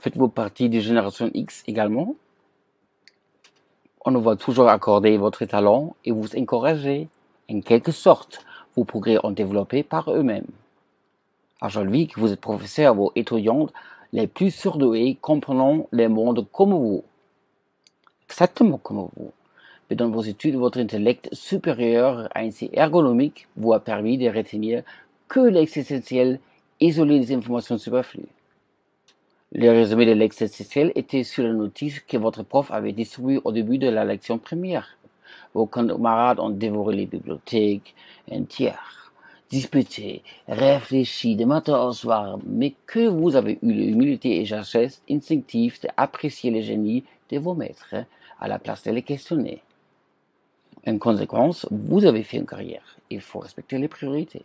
Faites-vous partie de Génération X également? On va toujours accorder votre talent et vous encourager, en quelque sorte, vos progrès ont développé par eux-mêmes. Aujourd'hui que vous êtes professeur, vos étudiants les plus surdoués comprennent le monde comme vous, exactement comme vous. Mais dans vos études, votre intellect supérieur ainsi ergonomique vous a permis de retenir que l'existentiel, isoler des informations superflues. Le résumé de l'existentiel était sur la notice que votre prof avait distribuée au début de la lection première. Vos camarades ont dévoré les bibliothèques entières, disputé, réfléchi de matin au soir, mais que vous avez eu l'humilité et la geste instinctive d'apprécier le génie de vos maîtres à la place de les questionner. En conséquence, vous avez fait une carrière. Il faut respecter les priorités.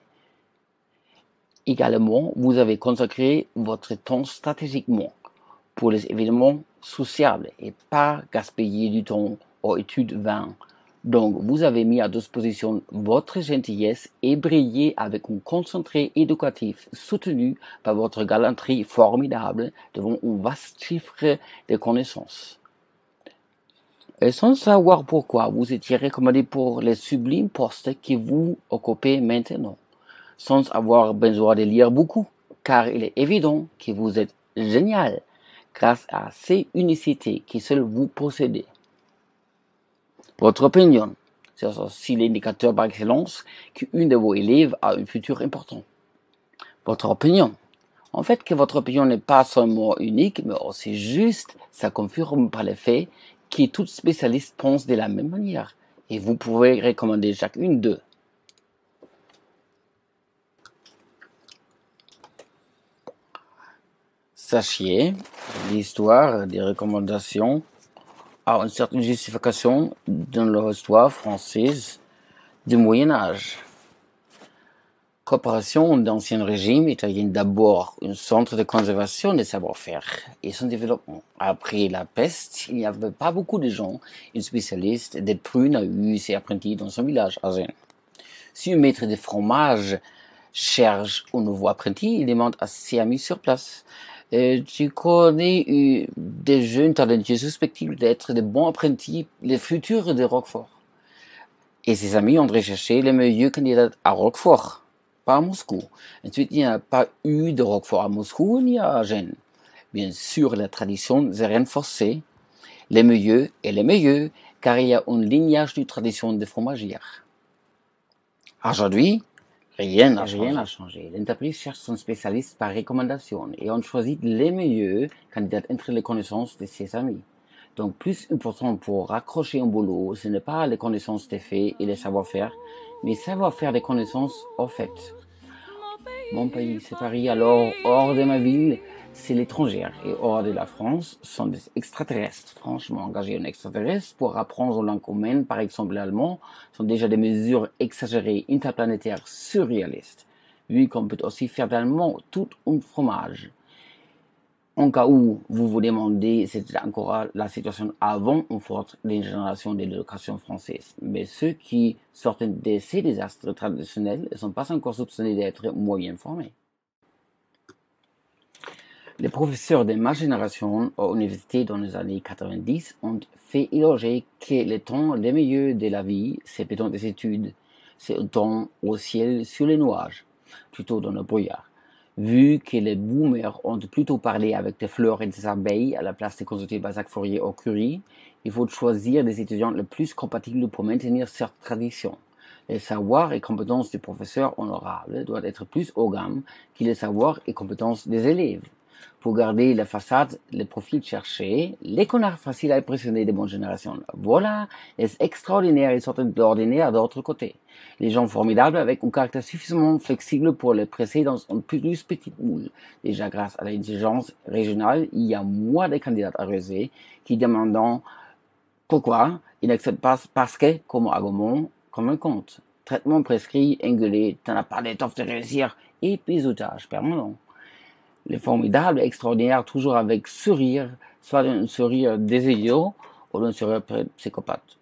Également, vous avez consacré votre temps stratégiquement pour les événements sociables et pas gaspiller du temps aux études vaines. Donc, vous avez mis à disposition votre gentillesse et brillé avec un concentré éducatif soutenu par votre galanterie formidable devant un vaste chiffre de connaissances. Et sans savoir pourquoi vous étiez recommandé pour les sublimes postes que vous occupez maintenant, sans avoir besoin de lire beaucoup, car il est évident que vous êtes génial grâce à ces unicités que seul vous possédez. Votre opinion, c'est aussi l'indicateur par excellence qu'une de vos élèves a un futur important. Votre opinion. En fait, que votre opinion n'est pas seulement unique, mais aussi juste, ça confirme par le fait que tout spécialiste pense de la même manière, et vous pouvez recommander chacune d'eux. Sachez, l'histoire des recommandations a une certaine justification dans l'histoire française du Moyen-Âge. Coopération d'ancien régime italien d'abord un centre de conservation des savoir-faire et son développement. Après la peste, il n'y avait pas beaucoup de gens, un spécialiste des prunes a eu ses apprentis dans son village à Gênes. Si un maître de fromage cherche un nouveau apprenti, il demande à ses amis sur place. Tu connais des jeunes talentueux susceptibles d'être de bons apprentis, les futurs de Roquefort. Et ses amis ont recherché les meilleurs candidats à Roquefort. Pas à Moscou. Ensuite, il n'y a pas eu de Roquefort à Moscou ni à Gênes. Bien sûr, la tradition s'est renforcée, les meilleurs, car il y a un lignage de tradition de fromagière. Aujourd'hui, rien n'a changé. L'entreprise cherche son spécialiste par recommandation et on choisit les meilleurs candidats entre les connaissances de ses amis. Donc, plus important pour raccrocher un boulot, ce n'est pas les connaissances des faits et les savoir-faire, mais savoir-faire des connaissances au fait. Mon pays, c'est Paris, alors hors de ma ville, c'est l'étrangère. Et hors de la France, sont des extraterrestres. Franchement, engager un extraterrestre pour apprendre une langue commune, par exemple l'allemand, sont déjà des mesures exagérées, interplanétaires, surréalistes. Vu qu'on peut aussi faire d'allemand tout un fromage. En cas où vous vous demandez si c'était encore la situation avant une forte dégénération de l'éducation française. Mais ceux qui sortent de ces désastres traditionnels ne sont pas encore soupçonnés d'être moyen formés. Les professeurs de ma génération à l'université dans les années 90 ont fait éloger que le temps le meilleur de la vie, c'est le temps des études. C'est un temps au ciel sur les nuages, plutôt dans le brouillard. Vu que les boomers ont plutôt parlé avec des fleurs et des abeilles à la place de consulter Balzac, Fourier ou Curie, il faut choisir des étudiants les plus compatibles pour maintenir cette tradition. Les savoirs et compétences du professeur honorable doivent être plus haut gamme que les savoirs et compétences des élèves. Pour garder la façade, les profils cherchés, les connards faciles à impressionner des bonnes générations. Voilà, les extraordinaires et sortent d'ordinaire d'autre côté. Les gens formidables avec un caractère suffisamment flexible pour les presser dans un plus petit moule. Déjà grâce à l'intelligence régionale, il y a moins de candidats arrosés qui demandent pourquoi ils n'acceptent pas parce que, comme argument, comme un compte. Traitement prescrit, engueulé, t'en as pas d'étoffe de réussir, et pisotage permanent. Les formidables, extraordinaires, toujours avec sourire, soit un sourire désireux ou un sourire psychopathe.